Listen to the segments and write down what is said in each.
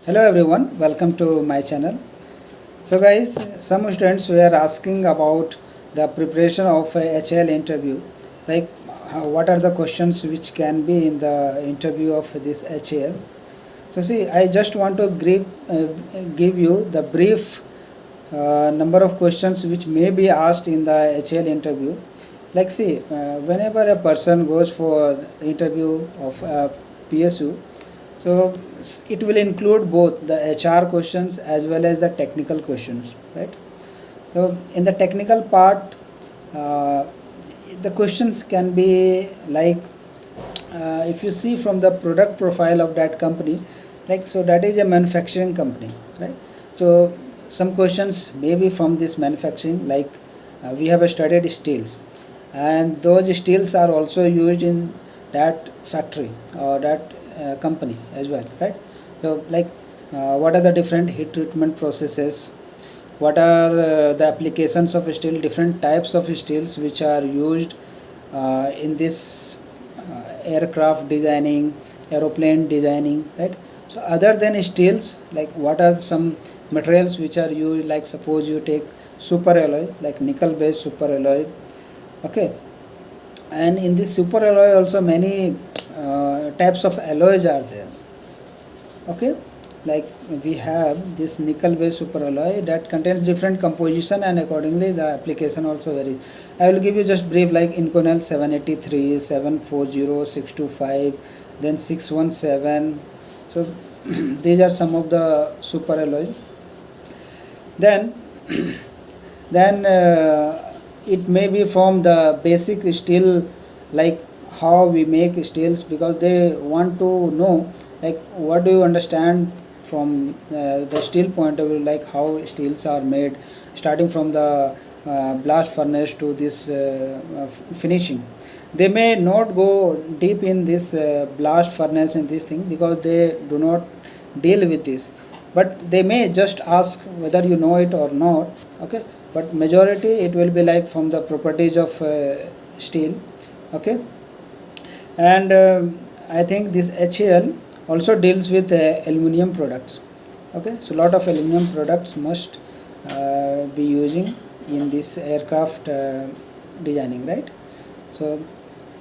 Hello everyone, welcome to my channel. So guys, some students were asking about the preparation of a HAL interview. Like what are the questions which can be in the interview of this HAL. So see, I just want to give you the brief number of questions which may be asked in the HAL interview. Like see, whenever a person goes for interview of a PSU, so it will include both the HR questions as well as the technical questions, right? So in the technical part, uh, the questions can be like, if you see from the product profile of that company, like so that is a manufacturing company, right? So some questions may be from this manufacturing, like we have studied steels, and those steels are also used in that factory or that company as well, right? So like what are the different heat treatment processes, what are the applications of steel, different types of steels which are used in this aircraft designing, aeroplane designing, right? So other than steels, like what are some materials which are used, like suppose you take super alloy, like nickel based super alloy, okay? And in this super alloy also many types of alloys are there, okay? Like we have this nickel based superalloy that contains different composition, and accordingly the application also varies. I will give you just brief, like Inconel 783, 740, 625, then 617. So these are some of the superalloys. Then it may be from the basic steel, like how we make steels, because they want to know like what do you understand from the steel point of view, like how steels are made, starting from the blast furnace to this finishing. They may not go deep in this blast furnace and this thing, because they do not deal with this, but they may just ask whether you know it or not, okay? But majority it will be like from the properties of steel, okay? And I think this HAL also deals with aluminum products, okay? So lot of aluminum products must be using in this aircraft designing, right? So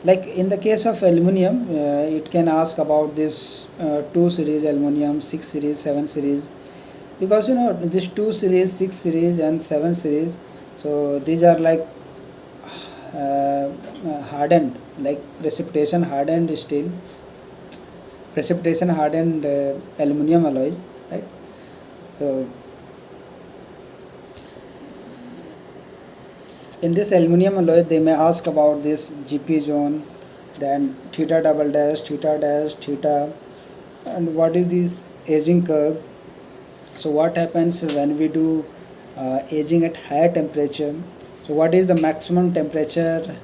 like in the case of aluminum, it can ask about this 2 series aluminum, 6 series, 7 series, because you know this 2 series, 6 series and 7 series, so these are like hardened, like precipitation hardened steel, precipitation hardened aluminum alloys, right? So in this aluminum alloy they may ask about this GP zone, then theta double dash theta, and what is this aging curve. So what happens when we do aging at higher temperature, so what is the maximum temperature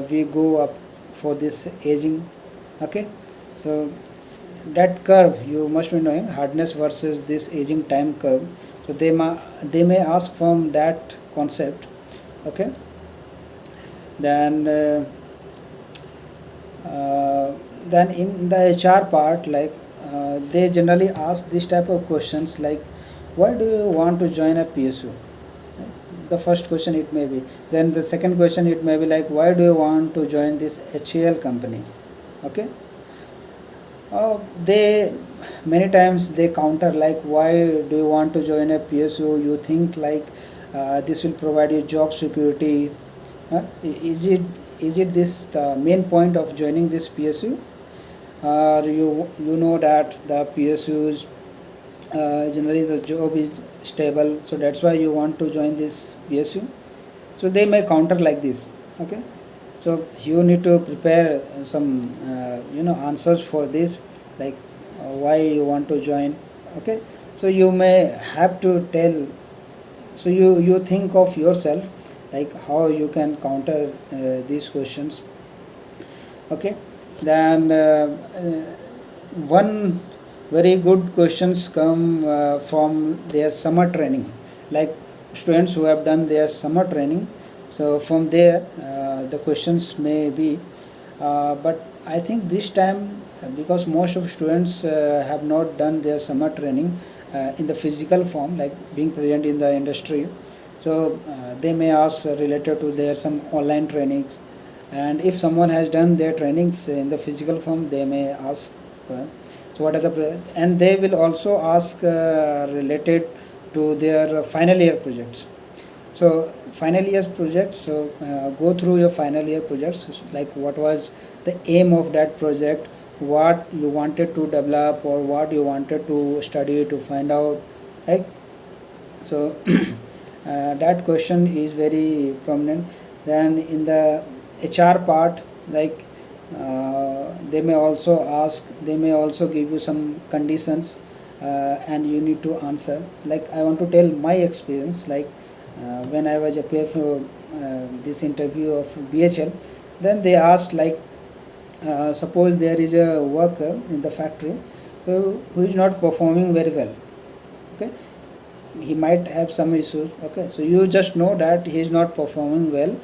we go up for this aging, okay? So that curve you must be knowing, hardness versus this aging time curve. So they may ask from that concept, okay? Then then in the HR part, like they generally ask this type of questions, like why do you want to join a PSU? The first question it may be. Then the second question it may be like, why do you want to join this HAL company, okay? They many times they counter, like why do you want to join a PSU? You think like this will provide you job security? Is it this the main point of joining this PSU? Or you know that the PSUs generally the job is stable, so that's why you want to join this PSU? So they may counter like this, okay? So you need to prepare some answers for this, like why you want to join, okay? So you may have to tell, so you think of yourself, like how you can counter these questions, okay? Then one very good questions come from their summer training, like students who have done their summer training, so from there the questions may be, but I think this time because most of students have not done their summer training in the physical form, like being present in the industry. So they may ask related to their some online trainings, and if someone has done their trainings in the physical form, they may ask so what are and they will also ask related to their final year projects. So final year projects, so go through your final year projects, like what was the aim of that project, what you wanted to develop or what you wanted to study to find out, right? So that question is very prominent. Then in the HR part, like they may also ask, they may also give you some conditions, and you need to answer. Like I want to tell my experience, like when I was appeared for this interview of BHL, then they asked like suppose there is a worker in the factory, so who is not performing very well, okay, he might have some issues, okay, so you just know that he is not performing well.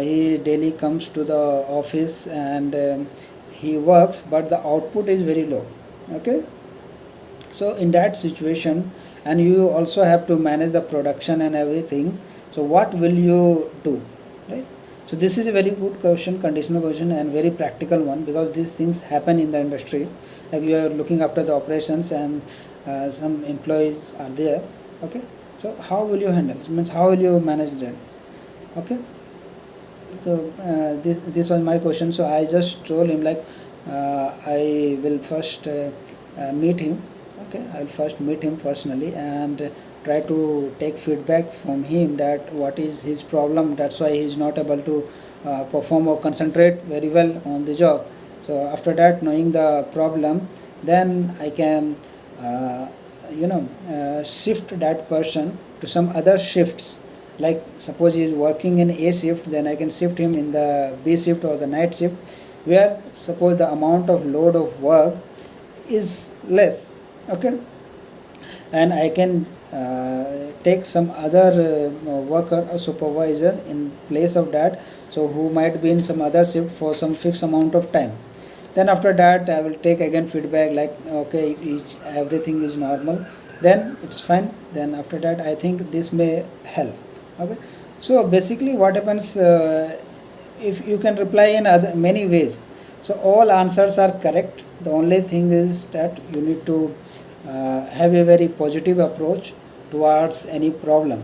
He daily comes to the office and he works, but the output is very low, okay. So in that situation, and you also have to manage the production and everything, so what will you do, right? So this is a very good question, conditional question, and very practical one, because these things happen in the industry. Like you are looking after the operations and some employees are there, okay. So how will you handle it? Means how will you manage that, okay. So this was my question. So I just told him like I will first meet him, okay, I'll first meet him personally and try to take feedback from him that what is his problem, that's why he's not able to perform or concentrate very well on the job. So after that, knowing the problem, then I can shift that person to some other shifts. Like suppose he is working in A shift, then I can shift him in the B shift or the night shift, where suppose the amount of load of work is less, okay, and I can take some other worker or supervisor in place of that, so who might be in some other shift for some fixed amount of time. Then after that I will take again feedback like okay, everything is normal, then it's fine. Then after that I think this may help, okay. So basically what happens, if you can reply in other many ways, so all answers are correct. The only thing is that you need to have a very positive approach towards any problem.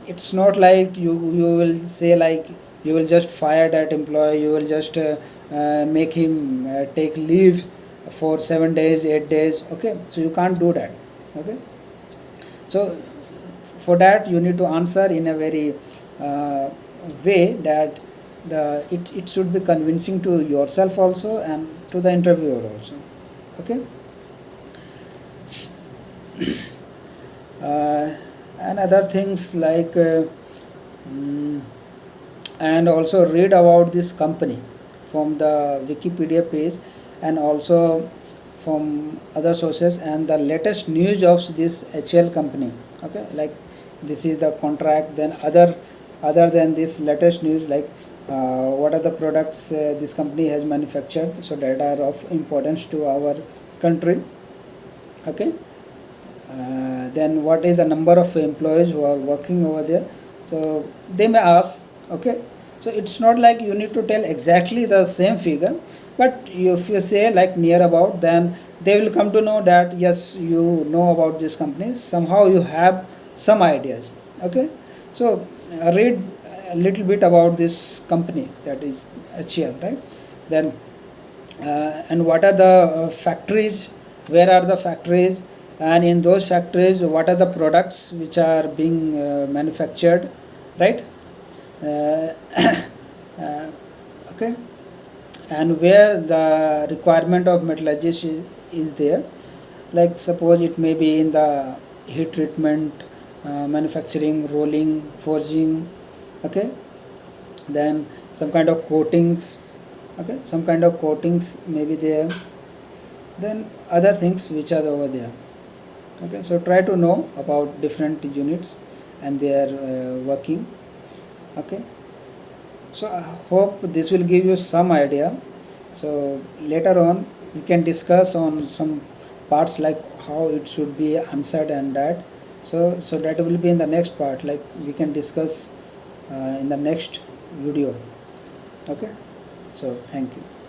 It's not like you will say like you will just fire that employee, you will just make him take leave for 7 days, 8 days, okay. So you can't do that, okay. So for that you need to answer in a very way that it should be convincing to yourself also and to the interviewer also, okay. And other things like and also read about this company from the Wikipedia page and also from other sources and the latest news of this HAL company, okay. Like this is the contract, then other than this latest news, like what are the products this company has manufactured, so that are of importance to our country, okay. Then what is the number of employees who are working over there, so they may ask, okay. So it's not like you need to tell exactly the same figure, but if you say like near about, then they will come to know that yes, you know about this company, somehow you have some ideas, okay. So read a little bit about this company, that is HCL, right? Then and what are the factories, where are the factories, and in those factories what are the products which are being manufactured, right? uh, okay, and where the requirement of metallurgy is there, like suppose it may be in the heat treatment, manufacturing, rolling, forging, okay. Then some kind of coatings, okay, some kind of coatings may be there, then other things which are over there, okay. So try to know about different units and their working, okay. So I hope this will give you some idea, So later on we can discuss on some parts like how it should be answered and that. So that will be in the next part, like we can discuss in the next video. Okay, so thank you.